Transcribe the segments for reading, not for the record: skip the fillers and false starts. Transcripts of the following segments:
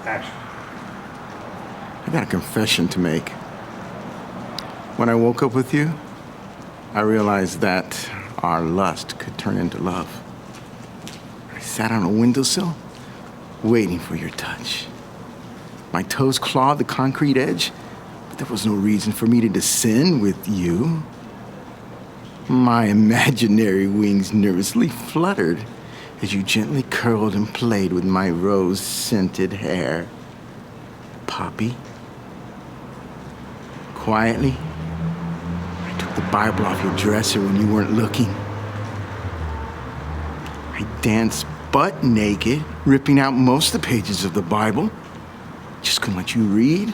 Action. I got a confession to make. When I woke up with you, I realized that our lust could turn into love. I sat on a windowsill, waiting for your touch. My toes clawed the concrete edge, but there was no reason for me to descend with you. My imaginary wings nervously fluttered as you gently curled and played with my rose-scented hair. Poppy. Quietly, I took the Bible off your dresser when you weren't looking. I danced butt naked, ripping out most of the pages of the Bible. Just couldn't let you read.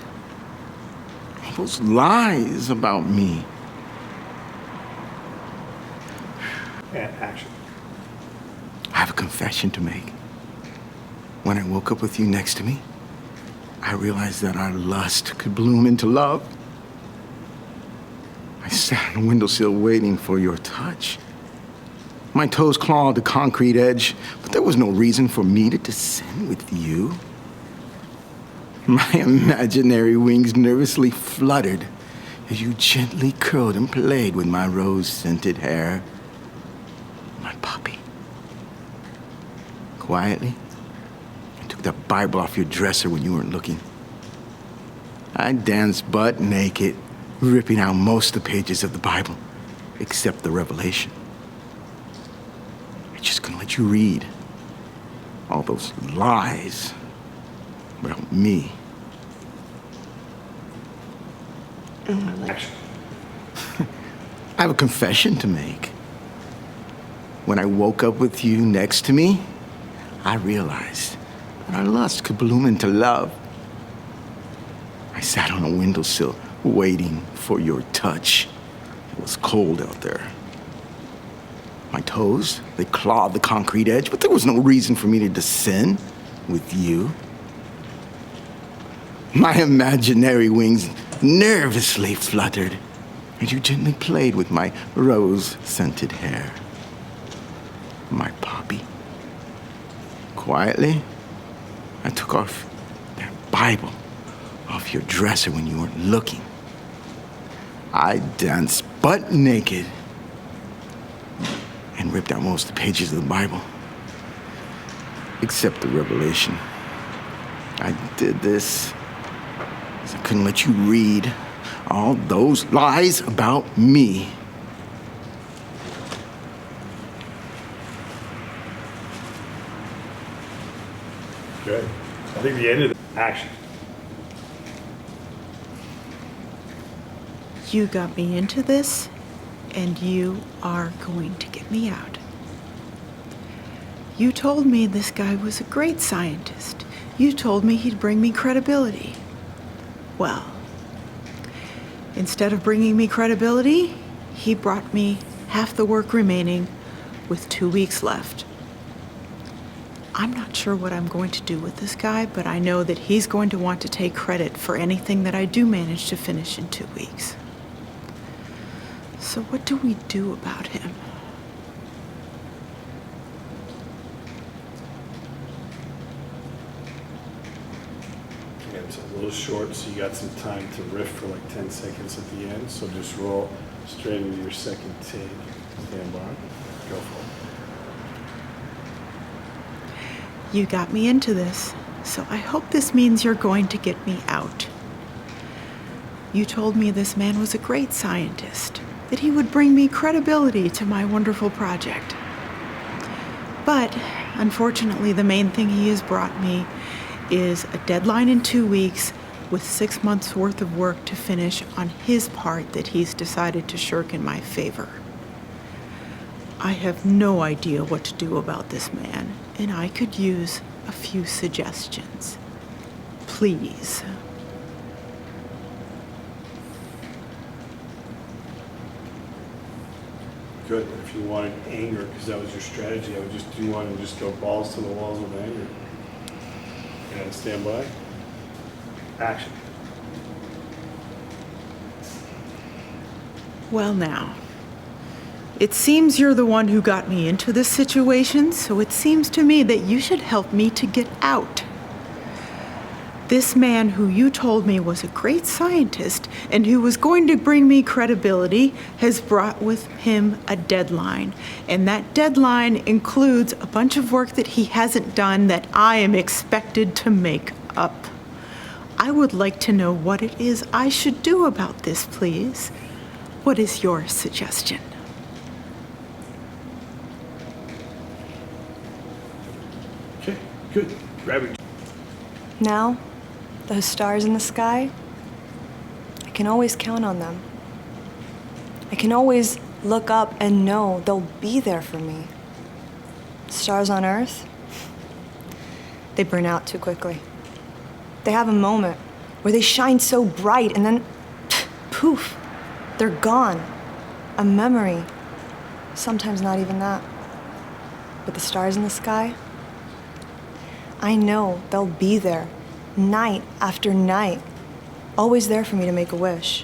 All those lies about me. And action. I have a confession to make. When I woke up with you next to me, I realized that our lust could bloom into love. I sat on a windowsill waiting for your touch. My toes clawed the concrete edge, but there was no reason for me to descend with you. My imaginary wings nervously fluttered as you gently curled and played with my rose-scented hair. My puppy. Quietly, I took the Bible off your dresser when you weren't looking. I danced butt naked, ripping out most of the pages of the Bible, except the Revelation. I just couldn't let you read all those lies about me. Action. I have a confession to make. When I woke up with you next to me, I realized that our lust could bloom into love. I sat on a windowsill waiting for your touch. It was cold out there. My toes, they clawed the concrete edge, but there was no reason for me to descend with you. My imaginary wings nervously fluttered as you gently played with my rose-scented hair. My poppy. Quietly, I took off that Bible off your dresser when you weren't looking. I danced butt naked and ripped out most of the pages of the Bible, except the Revelation. I did this because I couldn't let you read all those lies about me. Good. I think the end of the action. You got me into this, and you are going to get me out. You told me this guy was a great scientist. You told me he'd bring me credibility. Well, instead of bringing me credibility, he brought me half the work remaining with 2 weeks left. I'm not sure what I'm going to do with this guy, but I know that he's going to want to take credit for anything that I do manage to finish in 2 weeks. So what do we do about him? Yeah, it's a little short, so you got some time to riff for like 10 seconds at the end. So just roll straight into your second take. Stand by. Go for it. You got me into this, so I hope this means you're going to get me out. You told me this man was a great scientist, that he would bring me credibility to my wonderful project. But, unfortunately, the main thing he has brought me is a deadline in 2 weeks with 6 months worth of work to finish on his part that he's decided to shirk in my favor. I have no idea what to do about this man, and I could use a few suggestions. Please. Good. If you wanted anger, because that was your strategy, I would just do one and just go balls to the walls with anger. And stand by. Action. Well now, it seems you're the one who got me into this situation, so it seems to me that you should help me to get out. This man who you told me was a great scientist and who was going to bring me credibility has brought with him a deadline. And that deadline includes a bunch of work that he hasn't done that I am expected to make up. I would like to know what it is I should do about this, please. What is your suggestion? Okay, good. Grab it. Now, those stars in the sky, I can always count on them. I can always look up and know they'll be there for me. Stars on Earth, they burn out too quickly. They have a moment where they shine so bright and then poof, they're gone. A memory, sometimes not even that. But the stars in the sky, I know they'll be there night after night, always there for me to make a wish.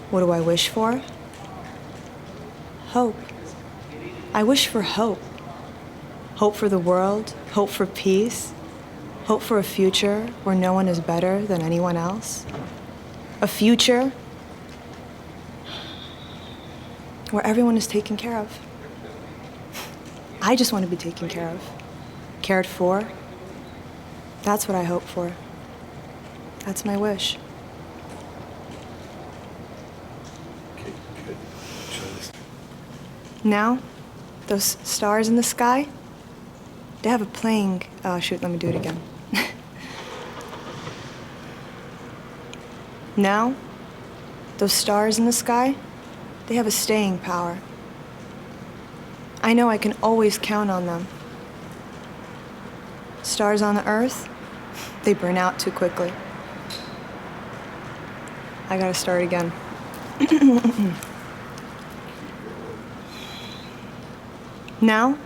What do I wish for? Hope. I wish for hope. Hope for the world, hope for peace, hope for a future where no one is better than anyone else. A future where everyone is taken care of. I just want to be taken care of, cared for. That's what I hope for. That's my wish. Okay, good. Try this. Now, those stars in the sky, they have a playing, shoot, let me do it again. Now, those stars in the sky, they have a staying power. I know I can always count on them. Stars on the earth, they burn out too quickly. I gotta start again. Now,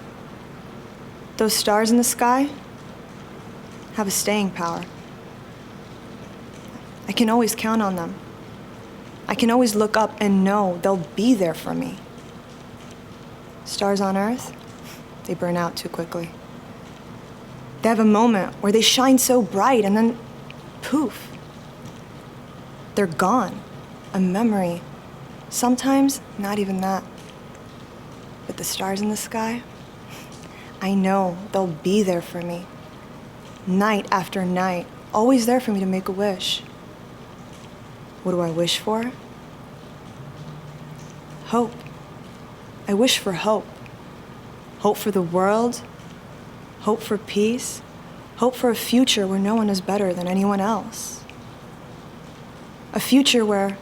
those stars in the sky have a staying power. I can always count on them. I can always look up and know they'll be there for me. Stars on Earth, they burn out too quickly. They have a moment where they shine so bright and then poof, they're gone. A memory, sometimes not even that. But the stars in the sky, I know they'll be there for me. Night after night, always there for me to make a wish. What do I wish for? Hope. I wish for hope. Hope for the world, hope for peace, hope for a future where no one is better than anyone else. A future where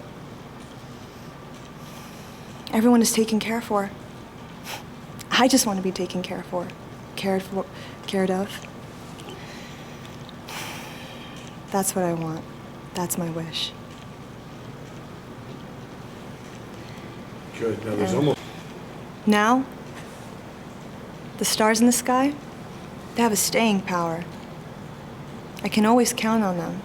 everyone is taken care for. I just want to be taken care for, cared of. That's what I want. That's my wish. Good. Now there's almost. Now, the stars in the sky, they have a staying power. I can always count on them.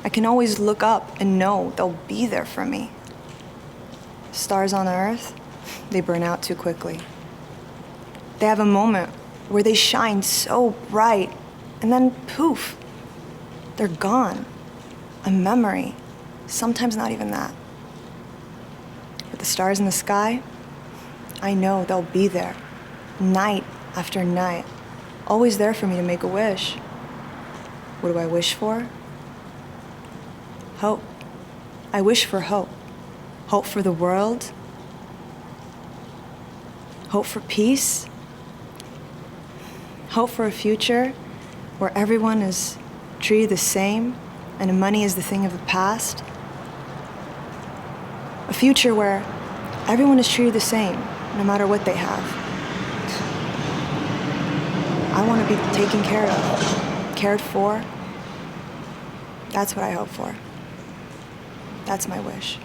I can always look up and know they'll be there for me. Stars on the earth, they burn out too quickly. They have a moment where they shine so bright, and then poof, they're gone. A memory, sometimes not even that. But the stars in the sky, I know they'll be there, night after night, always there for me to make a wish. What do I wish for? Hope. I wish for hope. Hope for the world, hope for peace, hope for a future where everyone is treated the same and money is the thing of the past. A future where everyone is treated the same, no matter what they have. I want to be taken care of, cared for. That's what I hope for. That's my wish.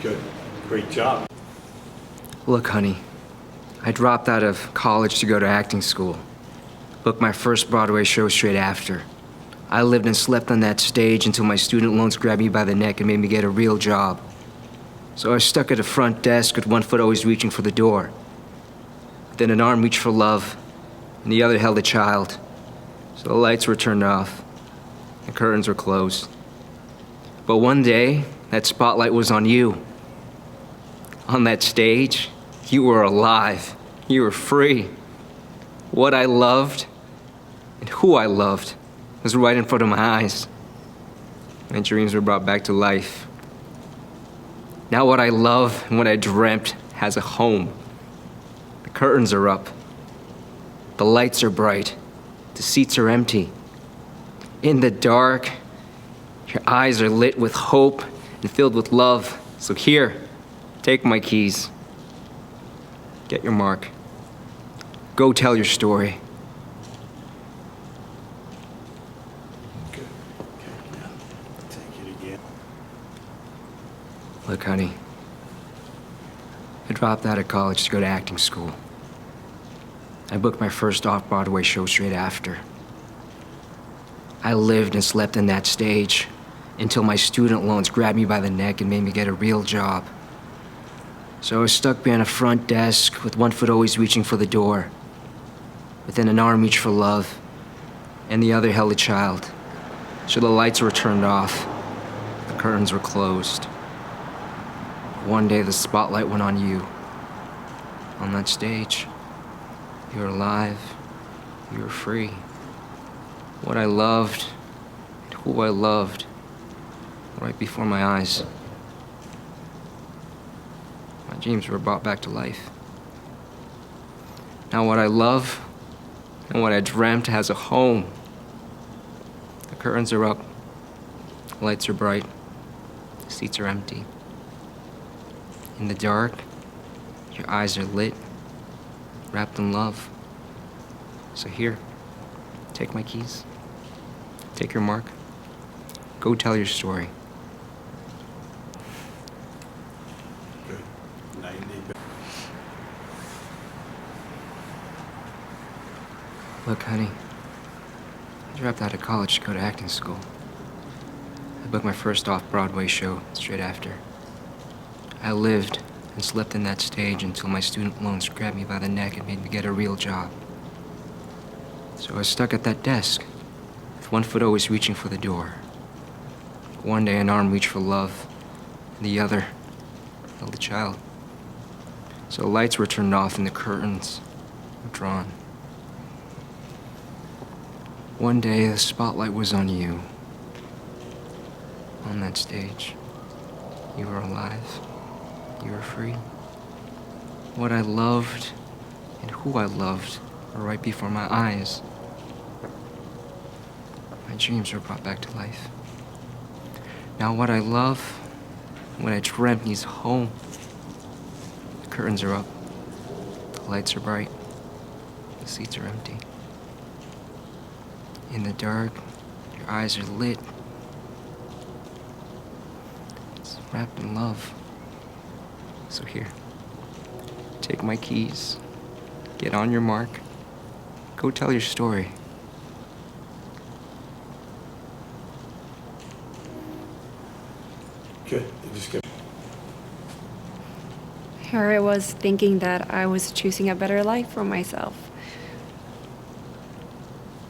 Good. Great job. Look, honey, I dropped out of college to go to acting school. Booked my first Broadway show straight after. I lived and slept on that stage until my student loans grabbed me by the neck and made me get a real job. So I was stuck at the front desk with one foot always reaching for the door. Then an arm reached for love, and the other held a child. So the lights were turned off, the curtains were closed. But one day, that spotlight was on you. On that stage, you were alive. You were free. What I loved and who I loved was right in front of my eyes. My dreams were brought back to life. Now what I love and what I dreamt has a home. The curtains are up. The lights are bright. The seats are empty. In the dark, your eyes are lit with hope and filled with love. So here, take my keys. Get your mark. Go tell your story. Good. Okay, now take it again. Look, honey, I dropped out of college to go to acting school. I booked my first off-Broadway show straight after. I lived and slept in that stage until my student loans grabbed me by the neck and made me get a real job. So I was stuck behind a front desk with one foot always reaching for the door, within an arm reach for love, and the other held a child. So the lights were turned off, the curtains were closed. One day the spotlight went on you. On that stage, you were alive, you were free. What I loved and who I loved right before my eyes. My dreams were brought back to life. Now what I love and what I dreamt has a home. The curtains are up, the lights are bright, the seats are empty. In the dark, your eyes are lit, wrapped in love. So here, take my keys, take your mark, go tell your story. Good. 90. Look, honey, I dropped out of college to go to acting school. I booked my first off-Broadway show straight after. I lived and slept in that stage until my student loans grabbed me by the neck and made me get a real job. So I was stuck at that desk, with one foot always reaching for the door. One day an arm reached for love, and the other held a child. So the lights were turned off and the curtains were drawn. One day the spotlight was on you. On that stage, you were alive. You were free. What I loved and who I loved were right before my eyes. My dreams were brought back to life. Now what I love, what I dreamt needs a home. The curtains are up. The lights are bright. The seats are empty. In the dark, your eyes are lit. It's wrapped in love. So here, take my keys, get on your mark, go tell your story. Good. You just get. Here I was thinking that I was choosing a better life for myself.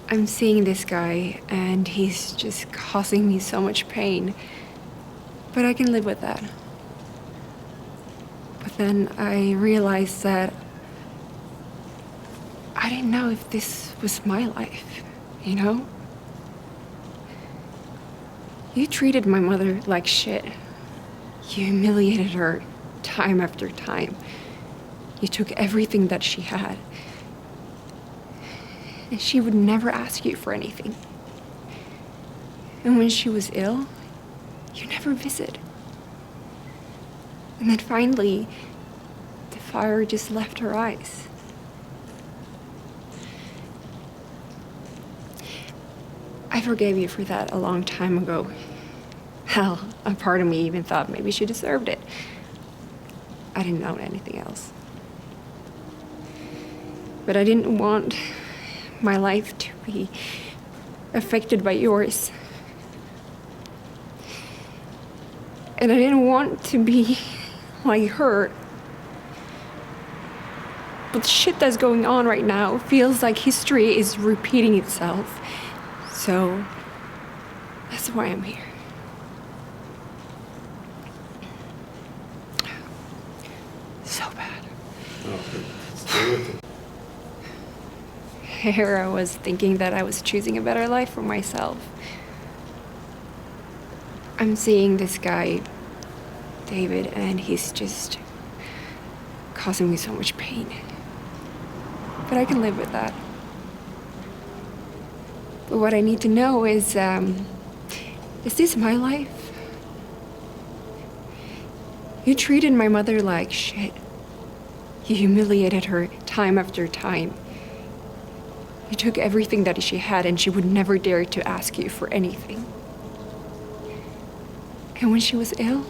I'm seeing this guy and he's just causing me so much pain. But I can live with that. But then I realized that I didn't know if this was my life, you know? You treated my mother like shit. You humiliated her time after time. You took everything that she had. And she would never ask you for anything. And when she was ill, you never visited. And then finally, the fire just left her eyes. I forgave you for that a long time ago. Hell, a part of me even thought maybe she deserved it. I didn't know anything else. But I didn't want my life to be affected by yours. And I didn't want to be like her. But the shit that's going on right now feels like history is repeating itself. So that's why I'm here. So bad. Oh, good. Stay with it. Here I was thinking that I was choosing a better life for myself. I'm seeing this guy, David, and he's just causing me so much pain. But I can live with that. But what I need to know is this my life? You treated my mother like shit. You humiliated her time after time. You took everything that she had and she would never dare to ask you for anything. And when she was ill,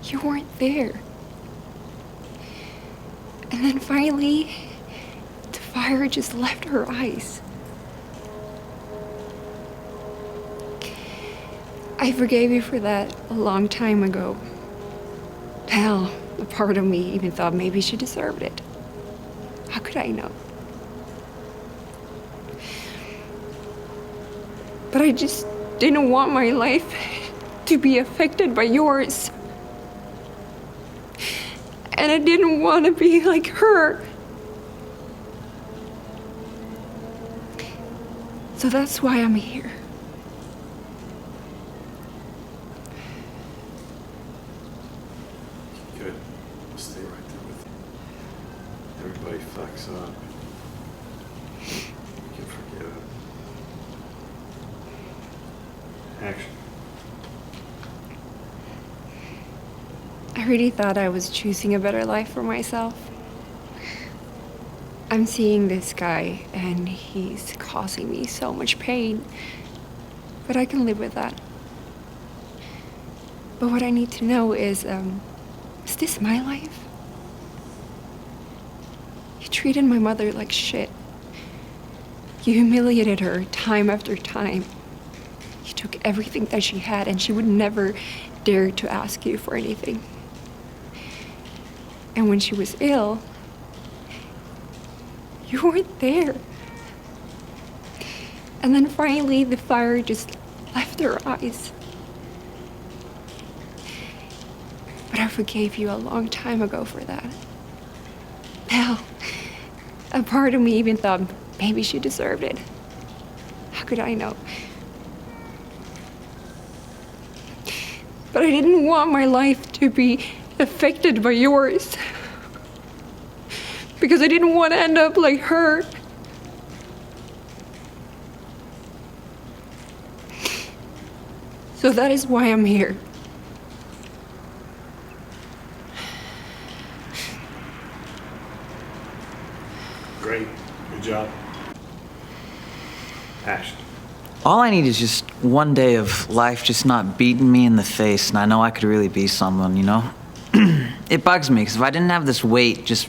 you weren't there. And then finally, the fire just left her eyes. I forgave you for that a long time ago. Hell, a part of me even thought maybe she deserved it. How could I know? But I just didn't want my life to be affected by yours. And I didn't want to be like her. So that's why I'm here. Good. I'll stay right there with you. Everybody fucks up. You can forgive it. Action. I really thought I was choosing a better life for myself. I'm seeing this guy and he's causing me so much pain. But I can live with that. But what I need to know is this my life? You treated my mother like shit. You humiliated her time after time. You took everything that she had and she would never dare to ask you for anything. And when she was ill, you weren't there. And then finally, the fire just left her eyes. But I forgave you a long time ago for that. Hell, a part of me even thought maybe she deserved it. How could I know? But I didn't want my life to be affected by yours. Because I didn't want to end up like her. So that is why I'm here. Great. Good job. Action. All I need is just one day of life just not beating me in the face, and I know I could really be someone, you know? It bugs me, because if I didn't have this weight just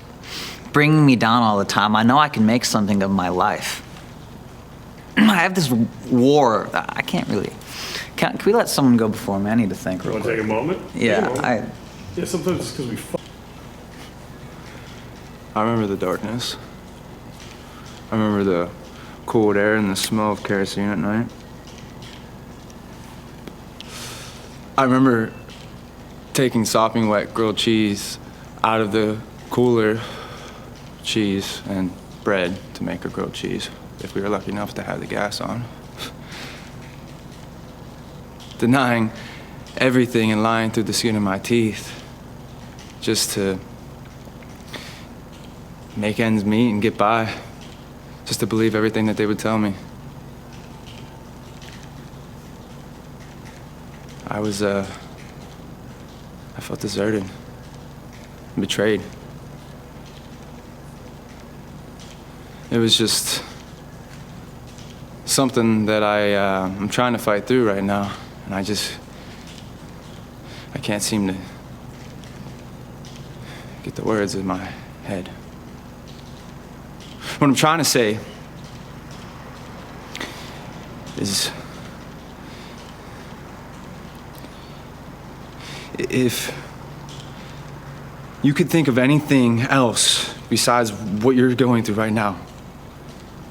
bringing me down all the time, I know I can make something of my life. I have this war. I can't really... Can we let someone go before me? I need to think You real want to quick. take a moment? Yeah, Take a moment. Yeah, sometimes it's because we fuck. I remember the darkness. I remember the cold air and the smell of kerosene at night. I remember taking sopping wet grilled cheese out of the cooler, cheese and bread to make a grilled cheese, if we were lucky enough to have the gas on. Denying everything and lying through the skin of my teeth just to make ends meet and get by, just to believe everything that they would tell me. I felt deserted, betrayed. It was just something that I'm trying to fight through right now, and I can't seem to get the words in my head. What I'm trying to say is, if you could think of anything else besides what you're going through right now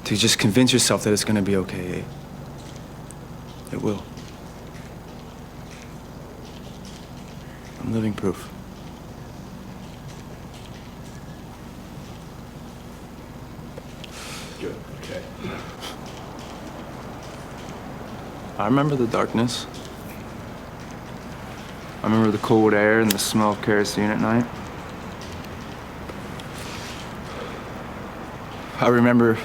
to just convince yourself that it's going to be okay. It will. I'm living proof. Good, okay. I remember the darkness. I remember the cold air and the smell of kerosene at night. I remember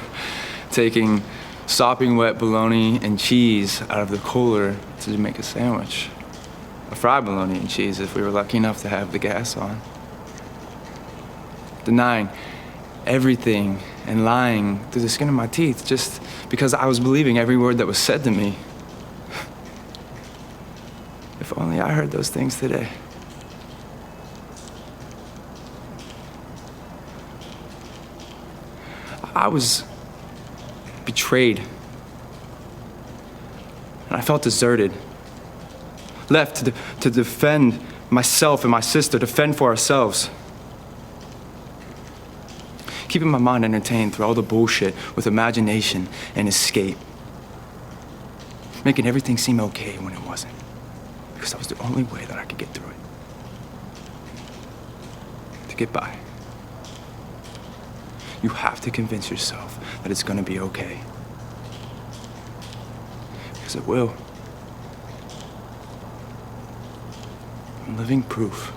taking sopping wet bologna and cheese out of the cooler to make a sandwich. A fried bologna and cheese if we were lucky enough to have the gas on. Denying everything and lying through the skin of my teeth just because I was believing every word that was said to me. If only I heard those things today. I was betrayed. And I felt deserted. Left to defend myself and my sister, to fend for ourselves. Keeping my mind entertained through all the bullshit with imagination and escape. Making everything seem okay when it wasn't. Because that was the only way that I could get through it. To get by. You have to convince yourself that it's gonna be okay. Because it will. I'm living proof.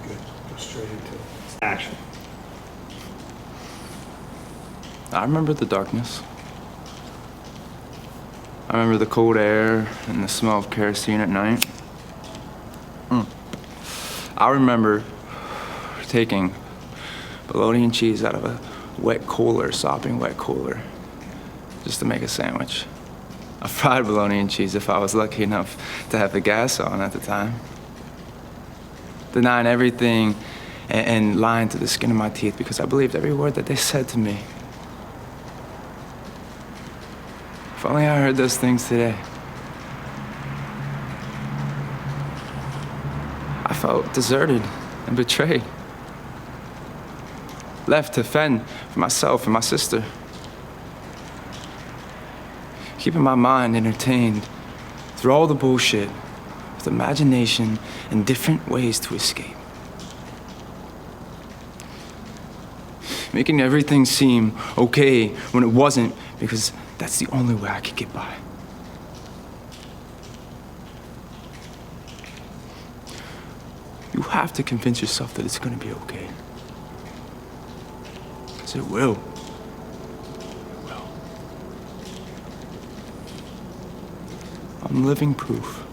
Good, go straight into it. Action. I remember the darkness. I remember the cold air and the smell of kerosene at night. I remember taking bologna and cheese out of a wet cooler, sopping wet cooler, just to make a sandwich. A fried bologna and cheese if I was lucky enough to have the gas on at the time. Denying everything and lying to the skin of my teeth because I believed every word that they said to me. If only I heard those things today. I felt deserted and betrayed. Left to fend for myself and my sister. Keeping my mind entertained through all the bullshit with imagination and different ways to escape. Making everything seem okay when it wasn't because that's the only way I could get by. You have to convince yourself that it's gonna be okay. Because it will. It will. I'm living proof.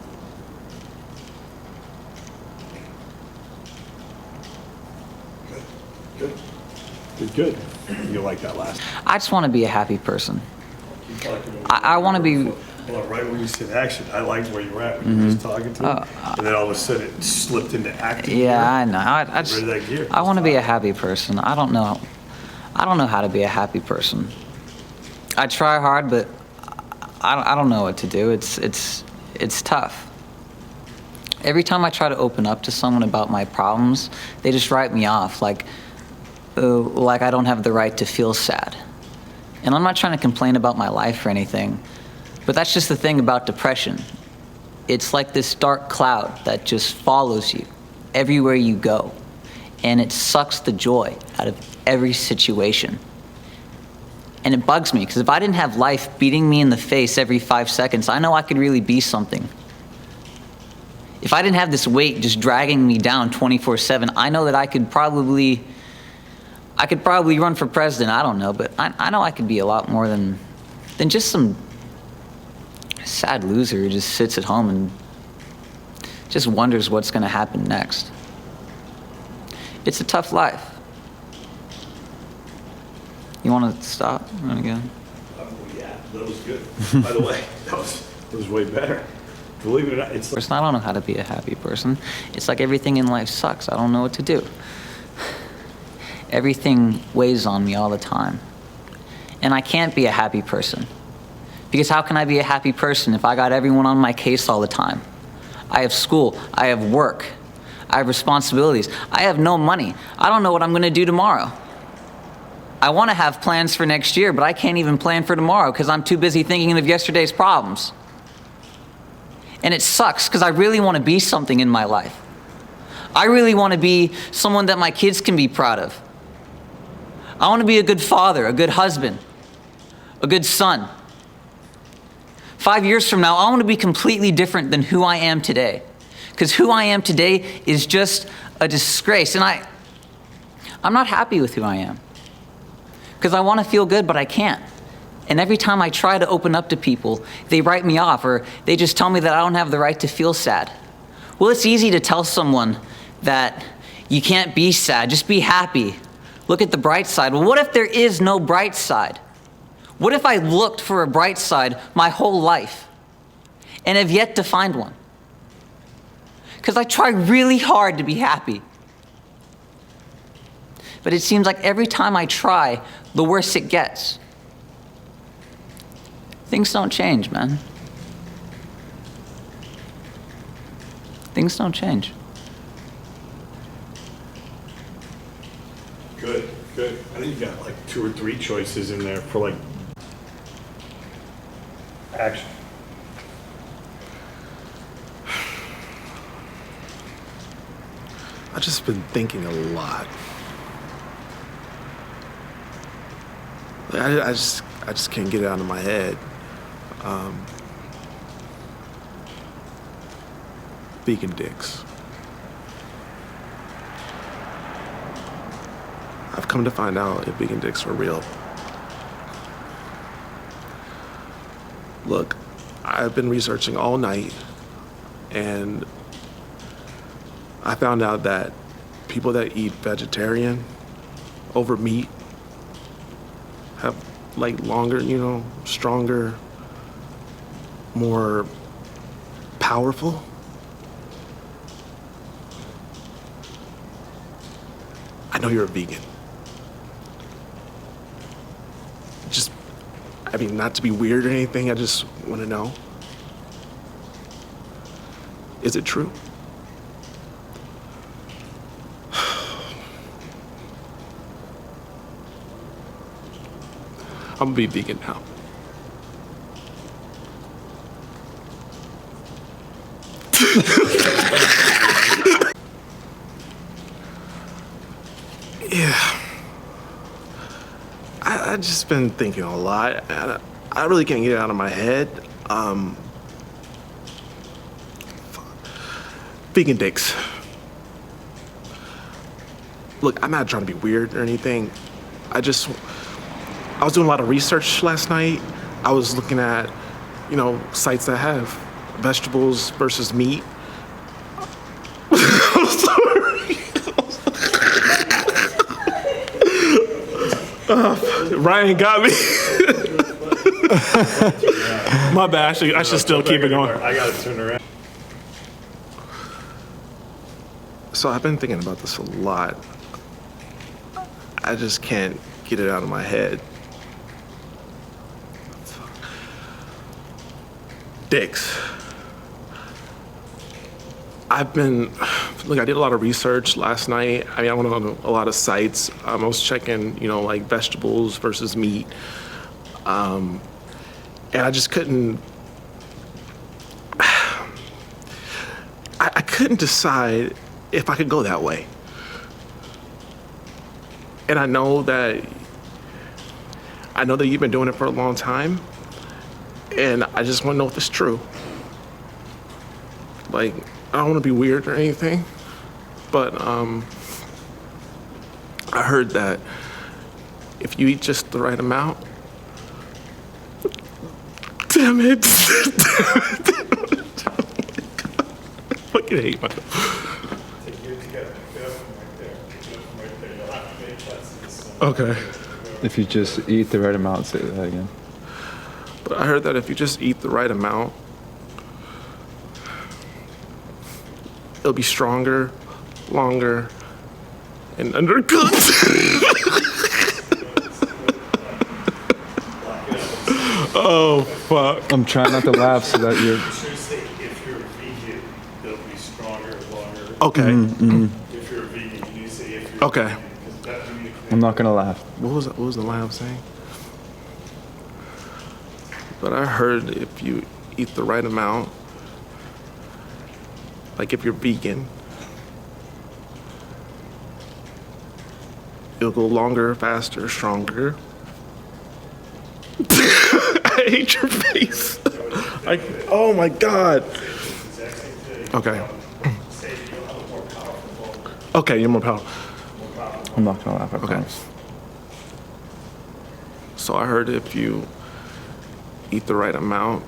Good. Good, good. You like that last? I just want to be a happy person. I want to be. Well, right when you said action, I liked where you were at when you were just talking to him. And then all of a sudden it slipped into acting. Yeah, gear. I know. Rid of that gear. I want to be a happy person. I don't know how to be a happy person. I try hard, but I don't know what to do. It's tough. Every time I try to open up to someone about my problems, they just write me off like I don't have the right to feel sad. And I'm not trying to complain about my life or anything, but that's just the thing about depression. It's like this dark cloud that just follows you everywhere you go, and it sucks the joy out of every situation. And it bugs me, because if I didn't have life beating me in the face every 5 seconds, I know I could really be something. If I didn't have this weight just dragging me down 24/7, I know that I could probably run for president, I don't know, but I know I could be a lot more than just some sad loser who just sits at home and just wonders what's going to happen next. It's a tough life. You want to stop? Run again? Yeah, that was good. By the way, that was way better. Believe it or not, it's like, I don't know how to be a happy person. It's like everything in life sucks. I don't know what to do. Everything weighs on me all the time. And I can't be a happy person. Because how can I be a happy person if I got everyone on my case all the time? I have school, I have work, I have responsibilities. I have no money. I don't know what I'm going to do tomorrow. I want to have plans for next year, but I can't even plan for tomorrow because I'm too busy thinking of yesterday's problems. And it sucks because I really want to be something in my life. I really want to be someone that my kids can be proud of. I want to be a good father, a good husband, a good son. 5 years from now, I want to be completely different than who I am today. Because who I am today is just a disgrace. And I'm not happy with who I am. Because I want to feel good, but I can't. And every time I try to open up to people, they write me off or they just tell me that I don't have the right to feel sad. Well, it's easy to tell someone that you can't be sad, just be happy. Look at the bright side. Well, what if there is no bright side? What if I looked for a bright side my whole life and have yet to find one? Because I try really hard to be happy. But it seems like every time I try, the worse it gets. Things don't change, man. Things don't change. Good, good. I think you got like 2 or 3 choices in there for like action. I've just been thinking a lot. Like, I just can't get it out of my head. Vegan dicks. I've come to find out if vegan dicks are real. Look, I've been researching all night, and I found out that people that eat vegetarian over meat have like longer, stronger, more powerful. I know you're a vegan. Not to be weird or anything, I just want to know. Is it true? I'm gonna be vegan now. Yeah. I've just been thinking a lot. I really can't get it out of my head. Vegan dicks. Look, I'm not trying to be weird or anything. I was doing a lot of research last night. I was looking at, sites that have vegetables versus meat. I'm sorry. Ryan got me. My bad. I should still keep it going. I gotta turn around. So I've been thinking about this a lot. I just can't get it out of my head. Dicks. I did a lot of research last night. I went on a lot of sites. I was checking, like vegetables versus meat. And I just couldn't, I couldn't decide if I could go that way. And I know that you've been doing it for a long time, and I just want to know if it's true. Like, I don't want to be weird or anything, but I heard that if you eat just the right amount, damn it. I fucking hate myself. Okay. If you just eat the right amount, say that again. But I heard that if you just eat the right amount, it'll be stronger, longer, and undercooked. Oh, fuck. I'm trying not to laugh so that you're... If you're vegan, it'll be stronger, longer, Okay. If you're a vegan, you need to say if you're Okay. vegan, 'cause that would be a I'm not gonna laugh. What was the line I was saying? But I heard if you eat the right amount, like if you're vegan, it'll go longer, faster, stronger. I hate your face. Oh my God. Okay. Okay, you're more powerful. I'm not gonna laugh, I Okay. promise. So I heard if you eat the right amount,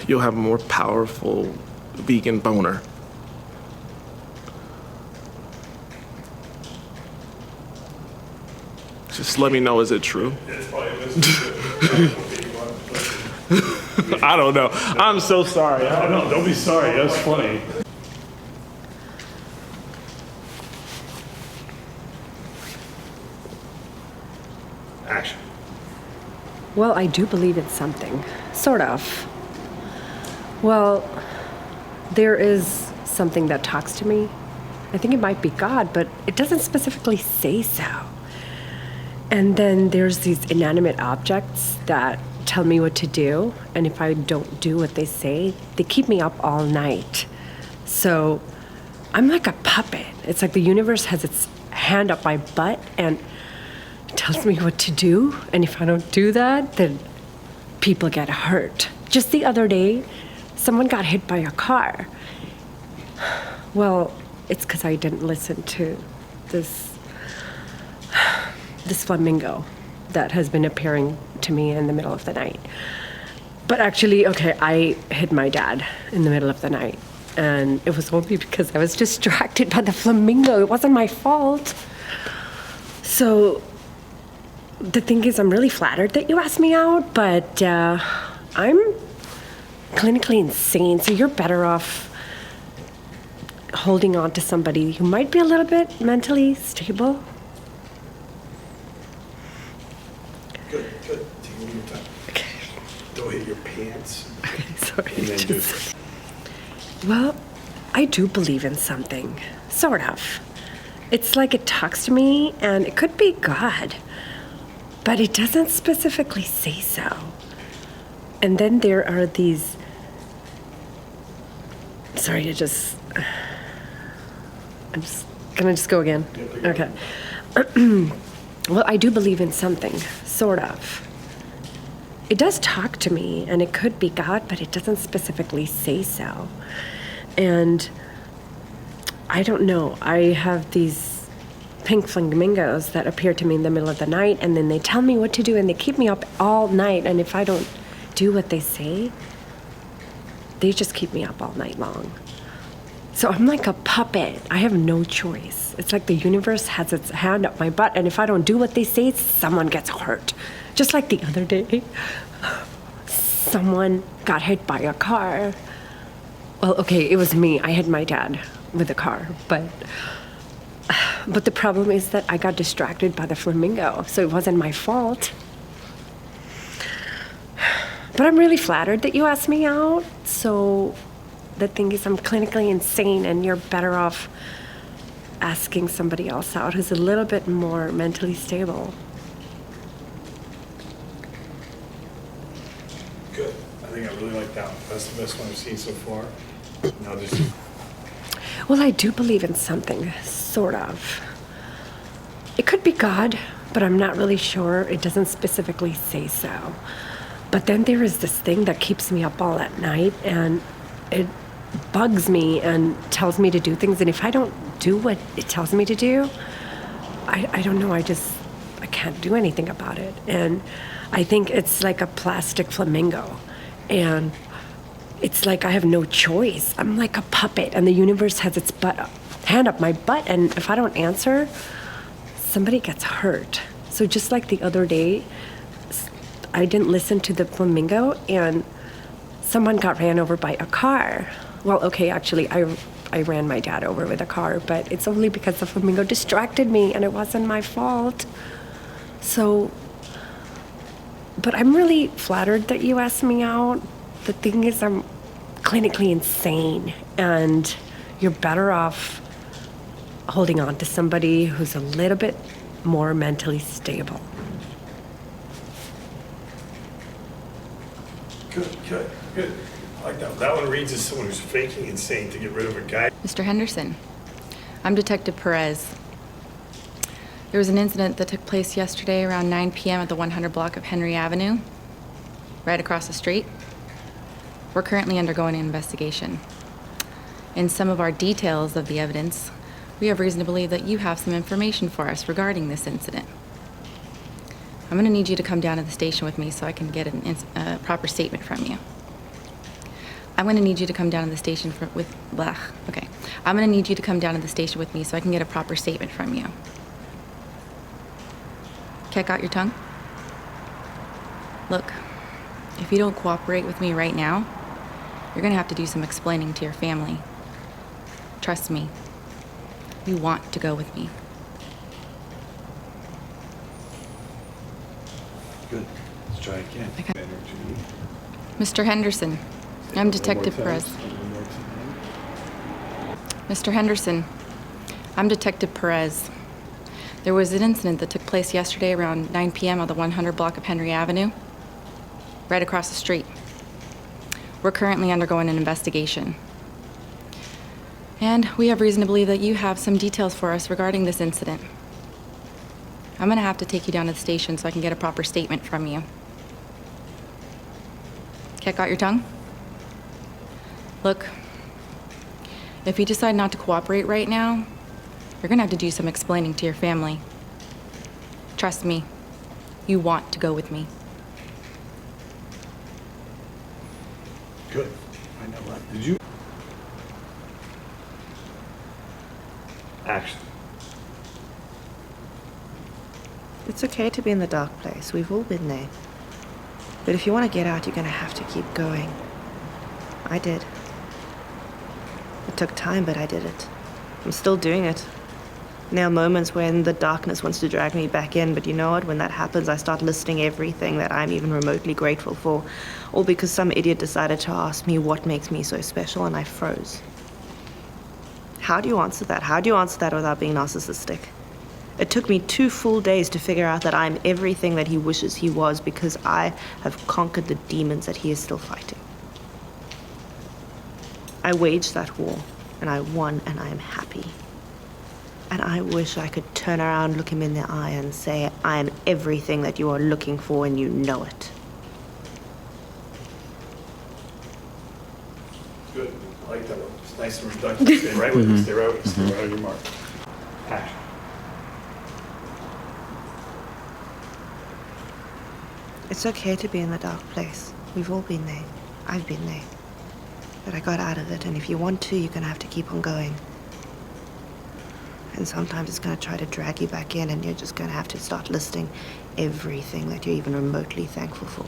you'll have a more powerful vegan boner. Just let me know, is it true? I don't know. I'm so sorry. I don't know. No, don't be sorry. That's funny. Action. Well, I do believe in something. Sort of. Well, there is something that talks to me. I think it might be God, but it doesn't specifically say so. And then there's these inanimate objects that tell me what to do, and if I don't do what they say, they keep me up all night. So I'm like a puppet. It's like the universe has its hand up my butt and tells me what to do, and if I don't do that, then people get hurt. Just the other day, someone got hit by a car. Well, it's because I didn't listen to this flamingo that has been appearing to me in the middle of the night. But actually, okay, I hit my dad in the middle of the night, and it was only because I was distracted by the flamingo. It wasn't my fault. So the thing is, I'm really flattered that you asked me out, but I'm clinically insane, so you're better off holding on to somebody who might be a little bit mentally stable. Good. Take a little time. Okay, Don't hit your pants. sorry. And then just. Well, I do believe in something, sort of. It's like it talks to me, and it could be God, but it doesn't specifically say so. And then there are these. Sorry, I'm just gonna go again. Okay. Well, I do believe in something, sort of. It does talk to me, and it could be God, but it doesn't specifically say so. And I don't know. I have these pink flamingos that appear to me in the middle of the night, and then they tell me what to do, and they keep me up all night. And if I don't do what they say, they just keep me up all night long. So I'm like a puppet. I have no choice. It's like the universe has its hand up my butt, and if I don't do what they say, someone gets hurt. Just like the other day, someone got hit by a car. Well, okay, it was me. I hit my dad with a car, but the problem is that I got distracted by the flamingo, so it wasn't my fault. But I'm really flattered that you asked me out, so the thing is, I'm clinically insane, and you're better off asking somebody else out who's a little bit more mentally stable. Good. I think I really like that one. That's the best one I've seen so far. Now just. Well, I do believe in something, sort of. It could be God, but I'm not really sure. It doesn't specifically say so. But then there is this thing that keeps me up all at night, and it bugs me and tells me to do things. And if I don't do what it tells me to do, I don't know, I can't do anything about it. And I think it's like a plastic flamingo. And it's like I have no choice. I'm like a puppet, and the universe has its hand up my butt, and if I don't answer, somebody gets hurt. So just like the other day, I didn't listen to the flamingo, and someone got ran over by a car. Well, okay, actually, I ran my dad over with a car, but it's only because the flamingo distracted me, and it wasn't my fault. So, but I'm really flattered that you asked me out. The thing is, I'm clinically insane, and you're better off holding on to somebody who's a little bit more mentally stable. Good. I like that. That one reads as someone who's faking insane to get rid of a guy. Mr. Henderson, I'm Detective Perez. There was an incident that took place yesterday around 9 p.m. at the 100 block of Henry Avenue, right across the street. We're currently undergoing an investigation. In some of our details of the evidence, we have reason to believe that you have some information for us regarding this incident. I'm going to need you to come down to the station with me so I can get a proper statement from you. I'm going to need you to come down to the station I'm going to need you to come down to the station with me so I can get a proper statement from you. Check out your tongue. Look, if you don't cooperate with me right now, you're going to have to do some explaining to your family. Trust me, you want to go with me. Good. Let's try again. Okay. Energy. Mr. Henderson, I'm Detective Perez. One more time. Mr. Henderson, I'm Detective Perez. There was an incident that took place yesterday around 9 p.m. on the 100 block of Henry Avenue, right across the street. We're currently undergoing an investigation. And we have reason to believe that you have some details for us regarding this incident. I'm going to have to take you down to the station so I can get a proper statement from you. Check out your tongue. Look, if you decide not to cooperate right now, you're going to have to do some explaining to your family. Trust me, you want to go with me. Good. I know that. Did you? Action. It's okay to be in the dark place. We've all been there. But if you want to get out, you're going to have to keep going. I did. It took time, but I did it. I'm still doing it. There are moments when the darkness wants to drag me back in, but you know what? When that happens, I start listing everything that I'm even remotely grateful for, all because some idiot decided to ask me what makes me so special, and I froze. How do you answer that? How do you answer that without being narcissistic? It took me 2 full days to figure out that I'm everything that he wishes he was because I have conquered the demons that he is still fighting. I waged that war, and I won, and I am happy. And I wish I could turn around, look him in the eye, and say, I am everything that you are looking for, and you know it. Good. I like that one. It's nice and reductive. Stay right with it. Stay right with it. Stay right on your mark. Action. It's okay to be in the dark place. We've all been there. I've been there. But I got out of it, and if you want to, you're going to have to keep on going. And sometimes it's going to try to drag you back in, and you're just going to have to start listing everything that you're even remotely thankful for.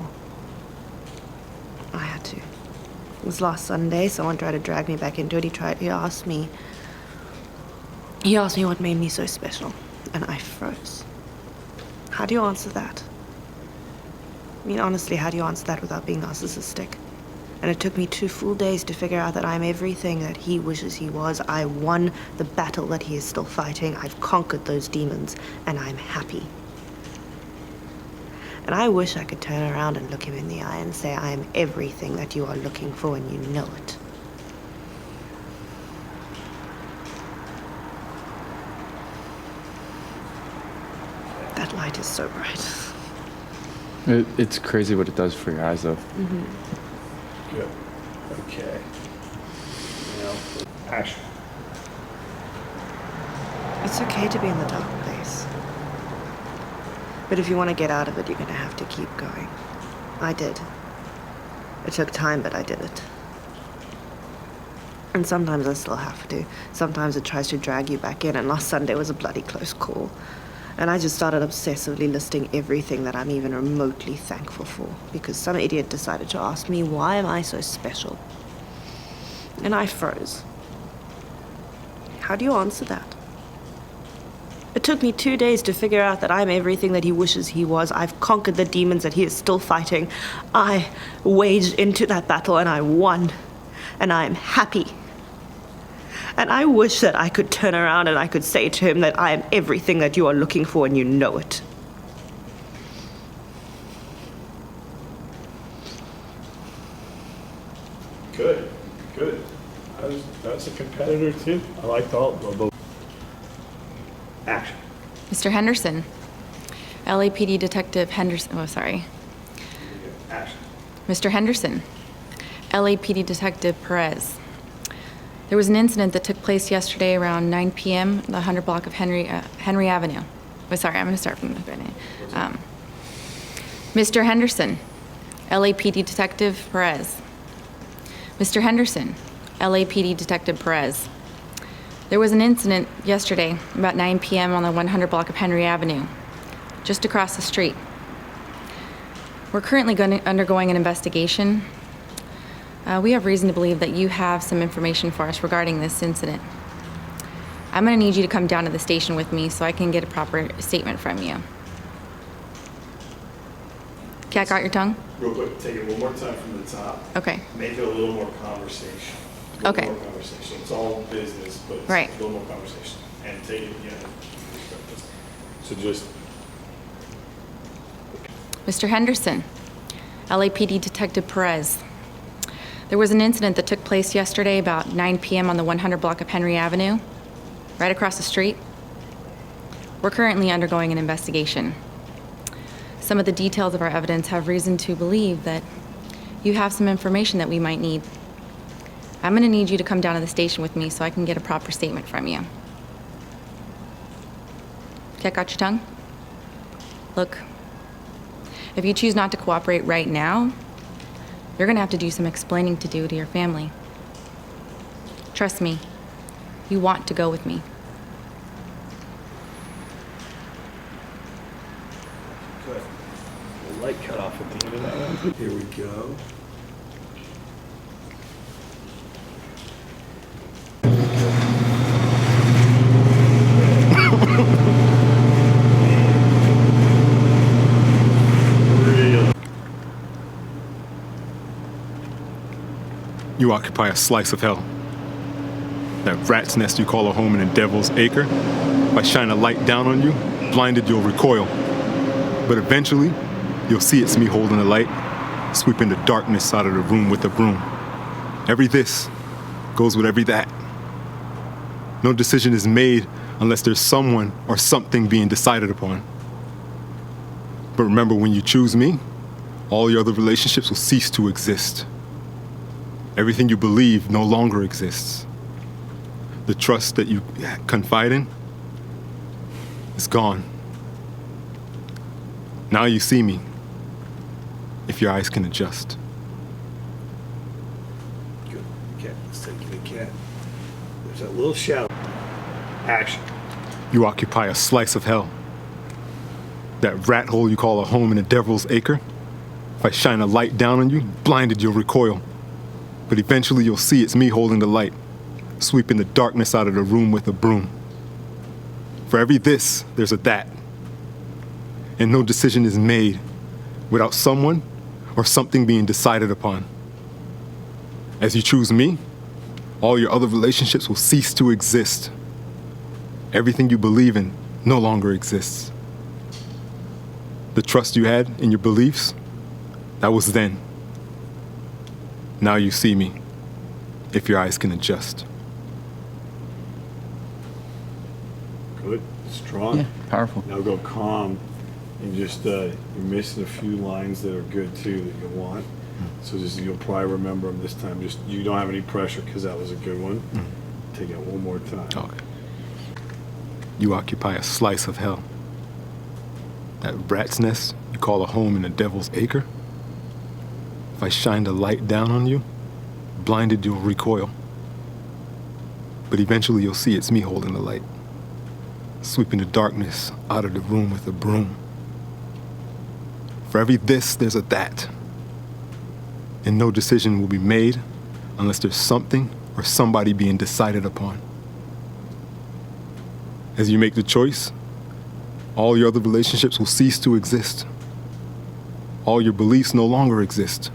I had to. It was last Sunday, someone tried to drag me back into it. He asked me what made me so special, and I froze. How do you answer that? I mean, honestly, how do you answer that without being narcissistic? And it took me 2 full days to figure out that I'm everything that he wishes he was. I won the battle that he is still fighting. I've conquered those demons, and I'm happy. And I wish I could turn around and look him in the eye and say, I am everything that you are looking for, and you know it. That light is so bright. It's crazy what it does for your eyes, though. Mm-hmm. Good. Okay. Now, action. It's okay to be in the dark place. But if you want to get out of it, you're going to have to keep going. I did. It took time, but I did it. And sometimes I still have to. Sometimes it tries to drag you back in, and last Sunday was a bloody close call. And I just started obsessively listing everything that I'm even remotely thankful for, because some idiot decided to ask me, why am I so special? And I froze. How do you answer that? It took me 2 days to figure out that I'm everything that he wishes he was. I've conquered the demons that he is still fighting. I waged into that battle and I won. and I am happy. And I wish that I could turn around and I could say to him that I am everything that you are looking for and you know it. Good, good. That's a competitor too. I liked all both. Action. Mr. Henderson. LAPD Detective Henderson. Oh, sorry. Action. Mr. Henderson. LAPD Detective Perez. There was an incident that took place yesterday around 9 p.m. in the 100 block of Henry Avenue. Oh, sorry, I'm going to start from the beginning. Mr. Henderson. LAPD Detective Perez. Mr. Henderson. LAPD Detective Perez. There was an incident yesterday about 9 p.m. on the 100 block of Henry Avenue, just across the street. We're currently undergoing an investigation. We have reason to believe that you have some information for us regarding this incident. I'm going to need you to come down to the station with me so I can get a proper statement from you. Cat got your tongue? Real quick, take it one more time from the top. Okay. Make it a little more conversation. Okay. More conversation. It's all business, but it's Right. a little more conversation. And take it again. So just Mr. Henderson, LAPD Detective Perez. There was an incident that took place yesterday about 9 p.m. on the 100 block of Henry Avenue, right across the street. We're currently undergoing an investigation. Some of the details of our evidence have reason to believe that you have some information that we might need. I'm going to need you to come down to the station with me so I can get a proper statement from you. Cat got your tongue? Look, if you choose not to cooperate right now, you're going to have to do some explaining to your family. Trust me, you want to go with me. good. The light cut off at the end of that one. Here we go. You occupy a slice of hell. That rat's nest you call a home in a devil's acre. If I shine a light down on you, blinded you'll recoil. But eventually, you'll see it's me holding the light, sweeping the darkness out of the room with a broom. Every this goes with every that. No decision is made unless there's someone or something being decided upon. But remember, when you choose me, all your other relationships will cease to exist. Everything you believe no longer exists. The trust that you confide in is gone. Now you see me, if your eyes can adjust. Good. Cat. Let's take it again. There's that little shadow. Action. You occupy a slice of hell. That rat hole you call a home in a devil's acre. If I shine a light down on you, blinded you'll recoil. But eventually you'll see it's me holding the light, sweeping the darkness out of the room with a broom. For every this, there's a that. And no decision is made without someone or something being decided upon. As you choose me, all your other relationships will cease to exist. Everything you believe in no longer exists. The trust you had in your beliefs, that was then. Now you see me, if your eyes can adjust. Good. Strong. Yeah, powerful. Now go calm. And just, you're missing a few lines that are good too that you'll want. So just, you'll probably remember them this time. Just, you don't have any pressure because that was a good one. Take it one more time. Okay. You occupy a slice of hell. That rat's nest you call a home in a devil's acre. If I shined a light down on you, blinded you'll recoil. But eventually you'll see it's me holding the light, sweeping the darkness out of the room with a broom. For every this, there's a that. And no decision will be made unless there's something or somebody being decided upon. As you make the choice, all your other relationships will cease to exist. All your beliefs no longer exist.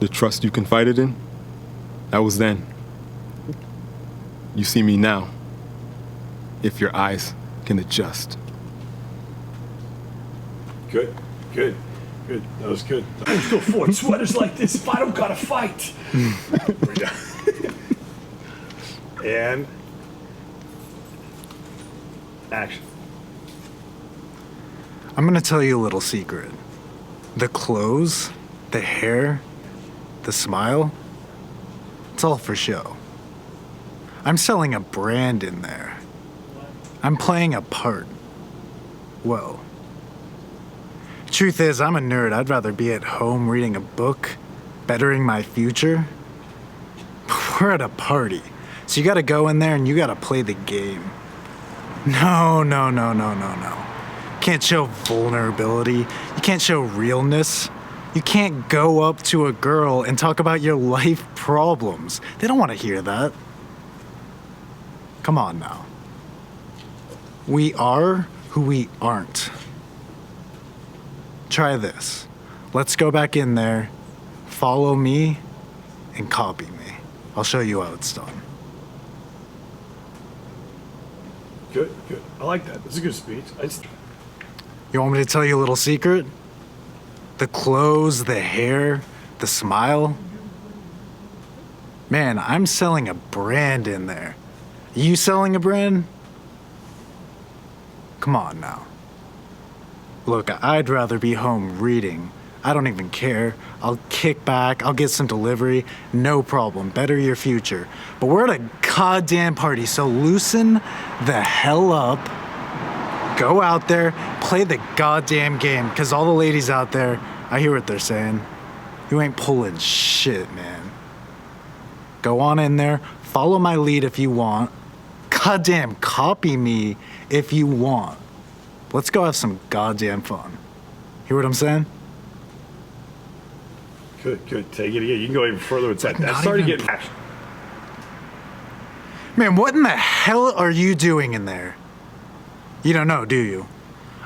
The the trust you confided in, that was then. You see me now, if your eyes can adjust. Good. That was good. I still afford sweaters like this if I don't gotta fight. And action. I'm gonna tell you a little secret. The clothes, the hair, the smile, it's all for show. I'm selling a brand in there. I'm playing a part. Whoa. Truth is, I'm a nerd. I'd rather be at home reading a book, bettering my future. We're at a party, so you gotta go in there and you gotta play the game. No. Can't show vulnerability. You can't show realness. You can't go up to a girl and talk about your life problems. They don't want to hear that. Come on now. We are who we aren't. Try this. Let's go back in there, follow me, and copy me. I'll show you how it's done. Good. I like that. That's a good speech. You want me to tell you a little secret? The clothes, the hair, the smile. Man, I'm selling a brand in there. You selling a brand? Come on now. Look, I'd rather be home reading. I don't even care. I'll kick back, I'll get some delivery, no problem. Better your future. But we're at a goddamn party, so loosen the hell up. Go out there, play the goddamn game, because all the ladies out there, I hear what they're saying. You ain't pulling shit, man. Go on in there, follow my lead if you want. Goddamn, copy me if you want. Let's go have some goddamn fun. Hear what I'm saying? Good. Take it again. You can go even further with that. That's not starting to even- get action. Man, what in the hell are you doing in there? You don't know, do you?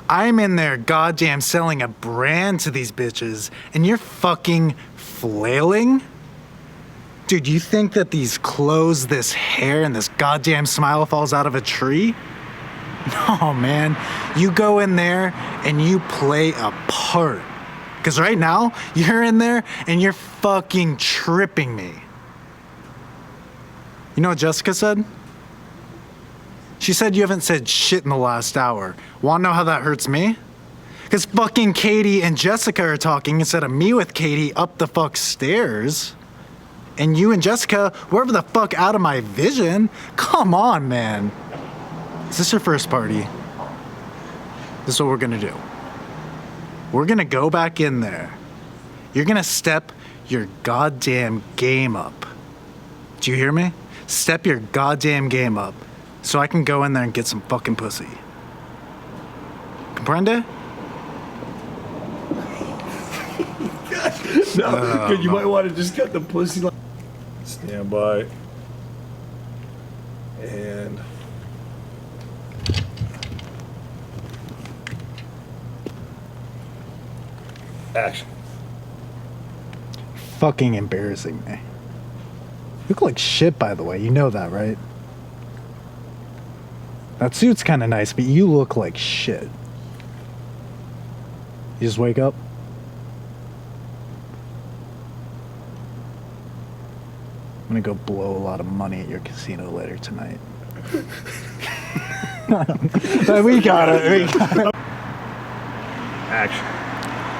I'm in there goddamn selling a brand to these bitches, and you're fucking flailing? Dude, you think that these clothes, this hair, and this goddamn smile falls out of a tree? No, man. You go in there and you play a part. Because right now, you're in there and you're fucking tripping me. You know what Jessica said? She said you haven't said shit in the last hour. Wanna know how that hurts me? Because fucking Katie and Jessica are talking instead of me with Katie up the fuck stairs. And you and Jessica, wherever the fuck out of my vision. Come on, man. Is this your first party? This is what we're gonna do. We're gonna go back in there. You're gonna step your goddamn game up. Do you hear me? Step your goddamn game up so I can go in there and get some fucking pussy. Comprende? No, good. You might want to just cut the pussy line. Stand by. And action. Fucking embarrassing me. You look like shit, by the way. You know that, right? That suit's kind of nice, but you look like shit. You just wake up? I'm gonna go blow a lot of money at your casino later tonight. We got it. Action.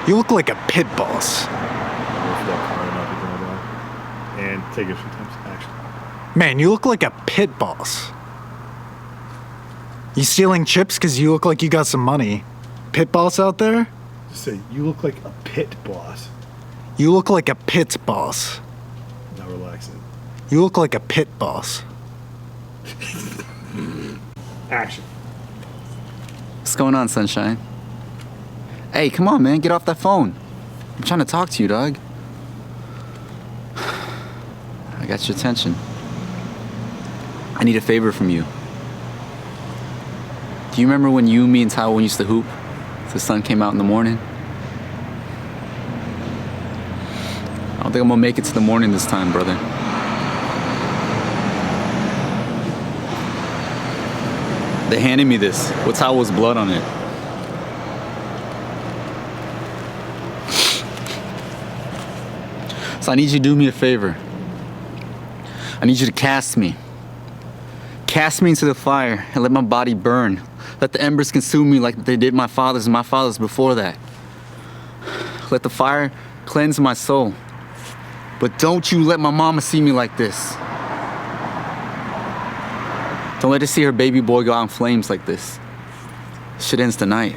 You look like a pit boss. And take it sometimes. Action. Man, you look like a pit boss. You stealing chips because you look like you got some money. Pit boss out there? Just say, you look like a pit boss. You look like a pit boss. Now relax it. You look like a pit boss. Action. What's going on, Sunshine? Hey, come on, man. Get off that phone. I'm trying to talk to you, dog. I got your attention. I need a favor from you. Do you remember when you, me, and Taiwan used to hoop? The sun came out in the morning? Oh, think I'm gonna make it to the morning this time, brother. They handed me this with Tawo's blood on it. So I need you to do me a favor. I need you to cast me. Cast me into the fire and let my body burn. Let the embers consume me like they did my fathers and my fathers before that. Let the fire cleanse my soul. But don't you let my mama see me like this. Don't let her see her baby boy go out in flames like this. Shit ends tonight.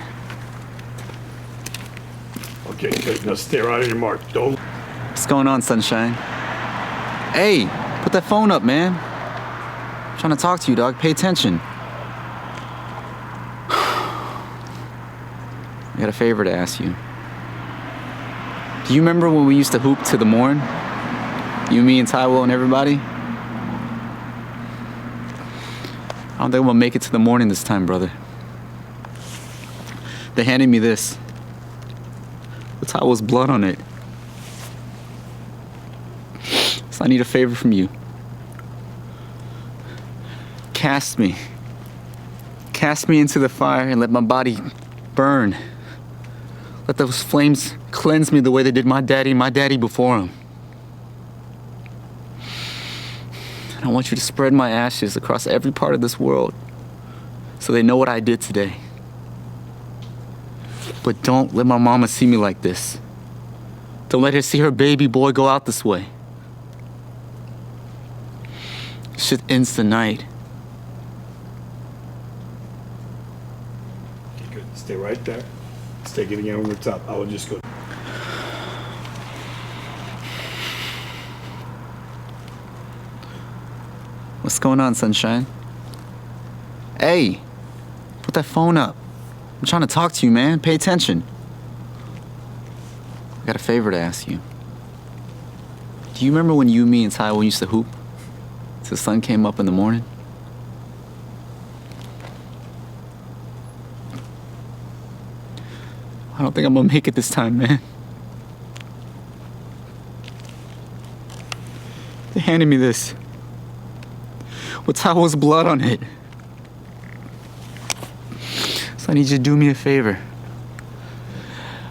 Okay, good. Now stay right on your mark. Don't. What's going on, Sunshine? Hey, put that phone up, man. I'm trying to talk to you, dog. Pay attention. I got a favor to ask you. Do you remember when we used to hoop to the morn? You, me, and Taiwo and everybody? I don't think I'm gonna make it to the morning this time, brother. They handed me this. The Taiwo's blood on it. So I need a favor from you. Cast me. Cast me into the fire and let my body burn. Let those flames cleanse me the way they did my daddy and my daddy before him. And I want you to spread my ashes across every part of this world so they know what I did today. But don't let my mama see me like this. Don't let her see her baby boy go out this way. Shit ends tonight. Okay, good. Stay right there. Stay getting it over the top. I will just go. What's going on, Sunshine? Hey, put that phone up. I'm trying to talk to you, man. Pay attention. I got a favor to ask you. Do you remember when you, me, and Taiwo used to hoop till the sun came up in the morning? I don't think I'm gonna make it this time, man. They handed me this with Taiwo's blood on it. So I need you to do me a favor.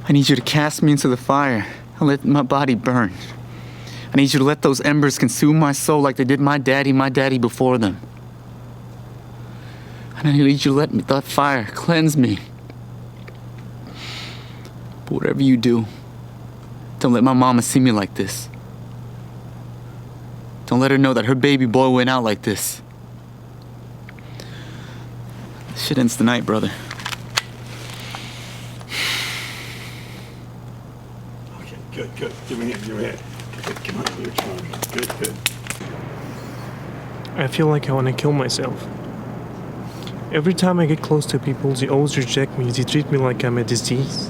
I need you to cast me into the fire and let my body burn. I need you to let those embers consume my soul like they did my daddy before them. And I need you to let that fire cleanse me. But whatever you do, don't let my mama see me like this. Don't let her know that her baby boy went out like this. Shit ends tonight, brother. Okay, good, good. Give me a hand, give me a hand. Good, come on, you're trying. Good, good. I feel like I want to kill myself. Every time I get close to people, they always reject me. They treat me like I'm a disease.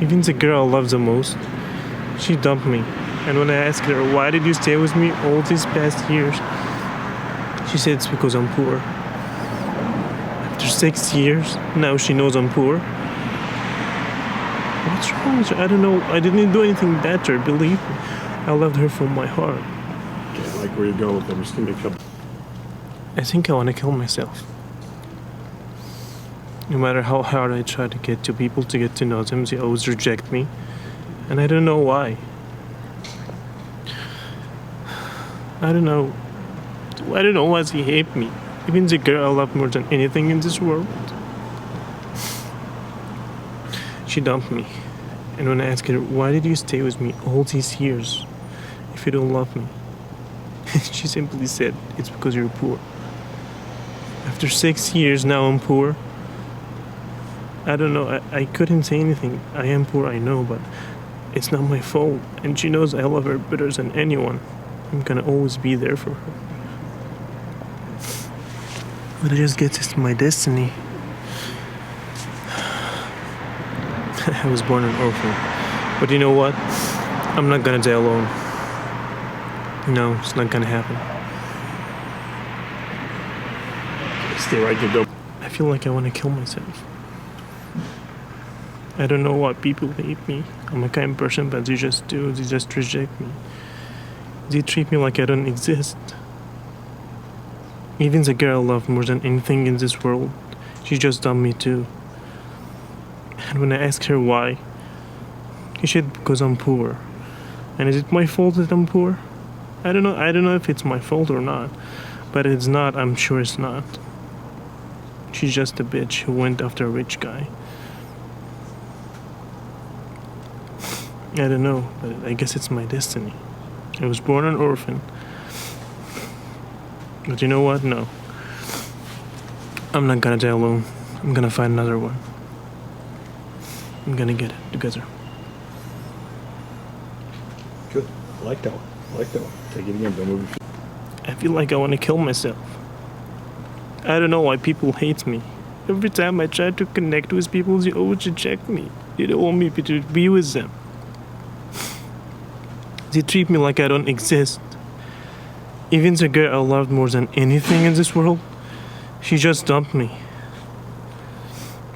Even the girl I love the most, she dumped me. And when I asked her, why did you stay with me all these past years? She said it's because I'm poor. After 6 years, now she knows I'm poor. What's wrong with her? I don't know. I didn't do anything bad to her, believe me. I loved her from my heart. Okay, I like where you're going with them. I'm just gonna make up. I think I want to kill myself. No matter how hard I try to get to people to get to know them, they always reject me. And I don't know why. I don't know why they hate me. Even the girl I love more than anything in this world. She dumped me. And when I asked her, why did you stay with me all these years if you don't love me? She simply said, it's because you're poor. After 6 years, now I'm poor. I don't know, I couldn't say anything. I am poor, I know, but it's not my fault. And she knows I love her better than anyone. I'm gonna always be there for her. But I just guess it's my destiny. I was born an orphan. But you know what? I'm not gonna die alone. No, it's not gonna happen. Stay right there, don't. I feel like I wanna kill myself. I don't know why people hate me. I'm a kind person, but they just do. They just reject me. They treat me like I don't exist. Even the girl I love more than anything in this world, she just dumped me too. And when I asked her why, she said because I'm poor. And is it my fault that I'm poor? I don't know if it's my fault or not. But it's not, I'm sure it's not. She's just a bitch who went after a rich guy. I don't know, but I guess it's my destiny. I was born an orphan. But you know what? No. I'm not gonna die alone. I'm gonna find another one. I'm gonna get it together. Good. I like that one. I like that one. Take it again. Don't move your feet. I feel like I want to kill myself. I don't know why people hate me. Every time I try to connect with people, they always reject me. They don't want me to be with them. They treat me like I don't exist. Even the girl I loved more than anything in this world, she just dumped me.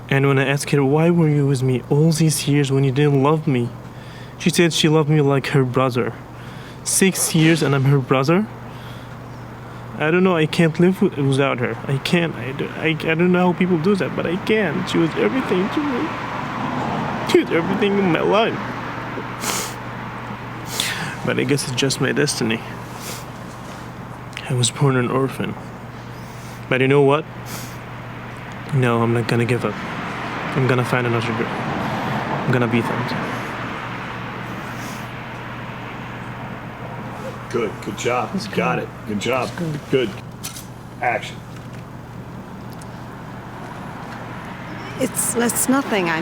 And when I asked her, why were you with me all these years when you didn't love me? She said she loved me like her brother. 6 years and I'm her brother? I don't know, I can't live without her. I can't. I don't know how people do that, but I can. She was everything to me. She was everything in my life. But I guess it's just my destiny. I was born an orphan. But you know what? No, I'm not gonna give up. I'm gonna find another girl. I'm gonna beat them. Good. Good job. Got it. Good job. Good. Action. It's nothing. I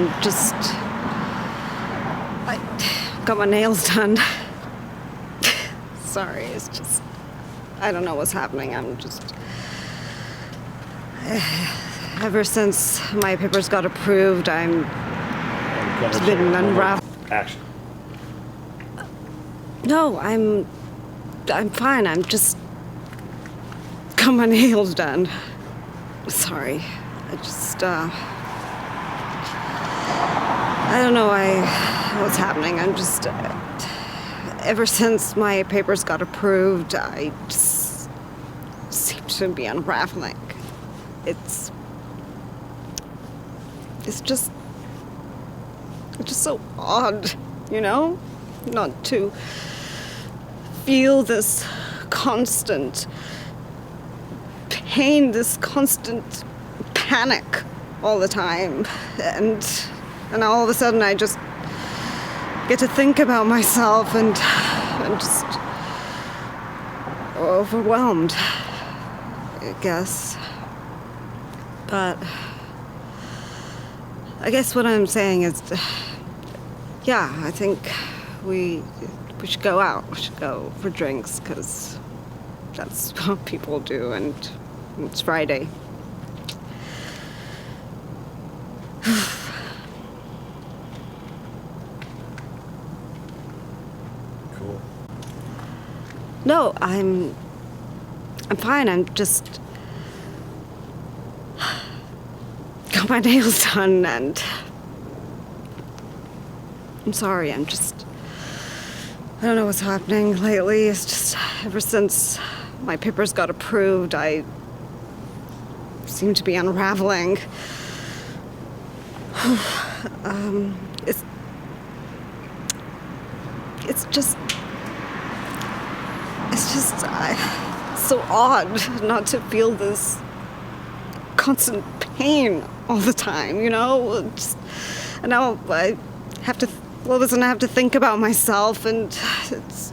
got my nails done. Sorry, it's just, I don't know what's happening. I'm just, ever since my papers got approved, I'm just been unraveled. Action. No, I'm fine. I'm just got my nails done. Sorry. I just, I don't know what's happening. I'm just, ever since my papers got approved, I just seem to be unraveling. It's just so odd, you know? Not to feel this constant pain, this constant panic all the time. And all of a sudden I just get to think about myself and I'm just overwhelmed, I guess. But I guess what I'm saying is, yeah, I think we should go out. We should go for drinks, because that's what people do, and it's Friday. Cool. No, I'm fine. I'm just got my nails done, and I'm sorry. I don't know what's happening lately. It's just ever since my papers got approved, I seem to be unraveling. It's just so odd not to feel this constant pain all the time, you know? And now I have to, all of a sudden I have to think about myself, and it's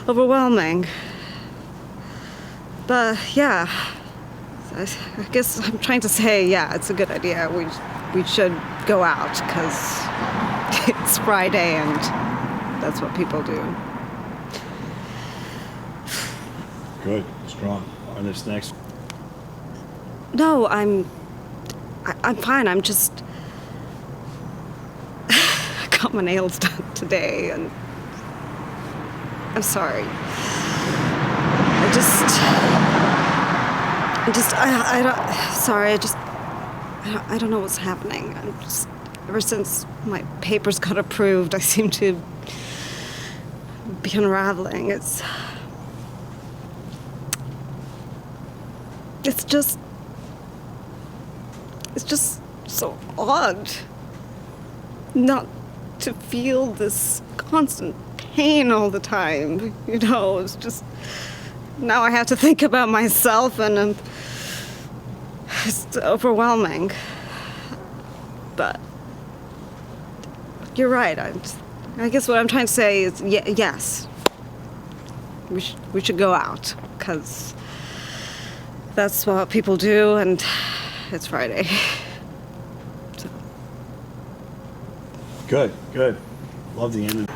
overwhelming. But yeah, I guess I'm trying to say, yeah, it's a good idea. We should go out, because it's Friday and that's what people do. Good. Strong. On this next. No, I'm fine. I'm just I got my nails done today, and I'm sorry. I don't know what's happening. I'm just Ever since my papers got approved, I seem to be unraveling. It's just so odd not to feel this constant pain all the time. You know, it's just, now I have to think about myself, and it's overwhelming. But you're right. I guess what I'm trying to say is yes. We should go out, because that's what people do, and it's Friday. So. Good, good. Love the end.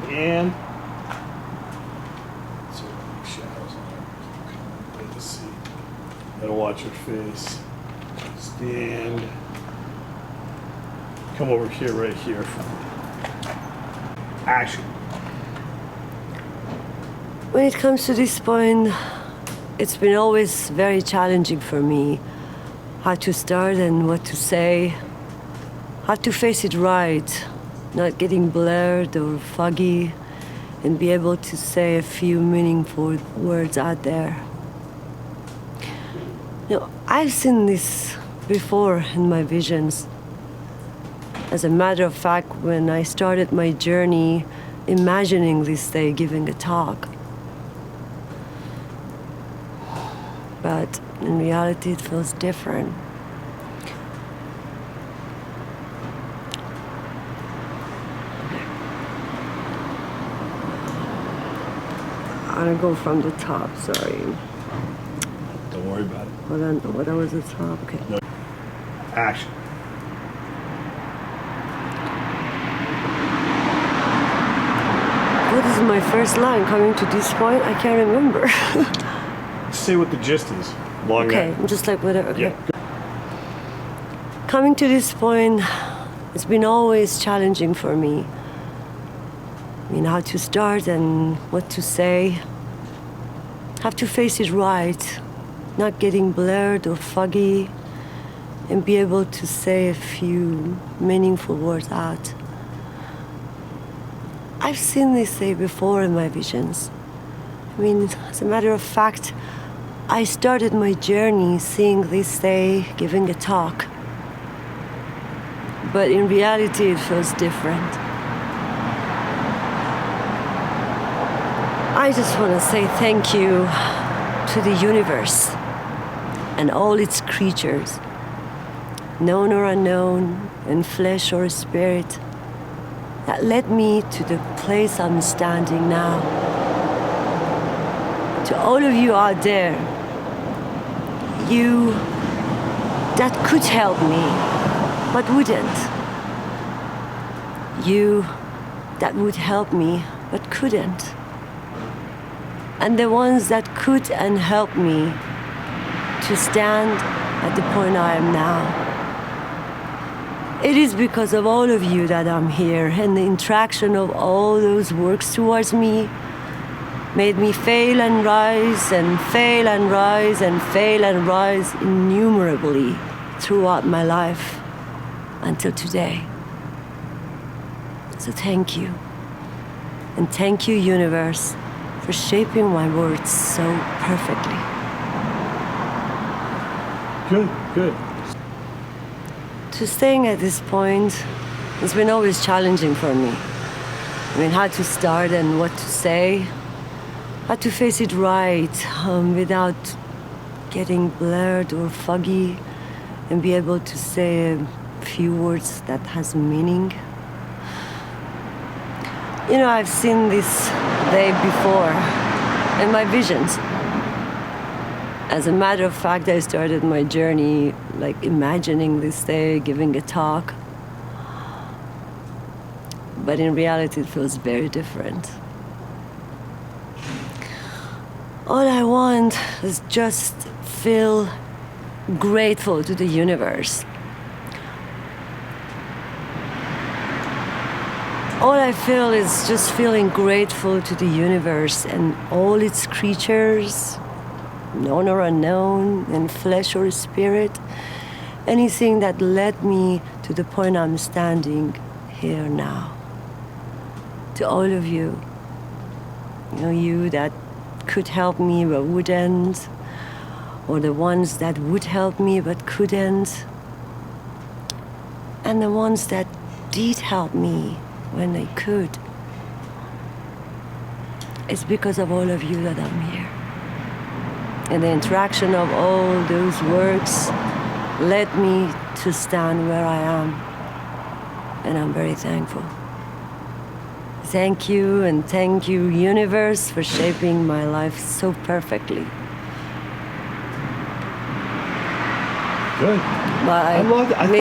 And so shadows on it. Wait to see. Gotta watch your face. Stand. Come over here, right here. Action. When it comes to this point, it's been always very challenging for me how to start and what to say, how to face it right, not getting blurred or foggy, and be able to say a few meaningful words out there. You know, I've seen this before in my visions. As a matter of fact, when I started my journey imagining this day giving a talk. But in reality, it feels different. I'm gonna go from the top, sorry. Don't worry about it. Hold on, what was the top? Okay. No. Action. What is my first line coming to this point? I can't remember. Say what the gist is. Long Okay, night. just like whatever. Okay. Yeah. Coming to this point, it's been always challenging for me. I mean, how to start and what to say. Have to face it right, not getting blurred or foggy, and be able to say a few meaningful words out. I've seen this day before in my visions. I mean, as a matter of fact, I started my journey seeing this day giving a talk. But in reality, it feels different. I just want to say thank you to the universe and all its creatures, known or unknown, in flesh or spirit, that led me to the place I'm standing now. To all of you out there, you that could help me, but wouldn't. You that would help me, but couldn't. And the ones that could and helped me to stand at the point I am now. It is because of all of you that I'm here, and the interaction of all those works towards me made me fail and rise and fail and rise and fail and rise innumerably throughout my life until today. So thank you. And thank you, universe, for shaping my words so perfectly. Good, good. To staying at this point has been always challenging for me. I mean, how to start and what to say, how to face it right without getting blurred or foggy, and be able to say a few words that has meaning. You know, I've seen this day before in my visions. As a matter of fact, I started my journey like imagining this day, giving a talk. But in reality, it feels very different. All I want is just feel grateful to the universe. All I feel is just feeling grateful to the universe and all its creatures, known or unknown, in flesh or spirit, anything that led me to the point I'm standing here now. To all of you, you that could help me but wouldn't, or the ones that would help me but couldn't, and the ones that did help me when they could. It's because of all of you that I'm here. And the interaction of all those works led me to stand where I am. And I'm very thankful. Thank you, and thank you, universe, for shaping my life so perfectly. Good. But I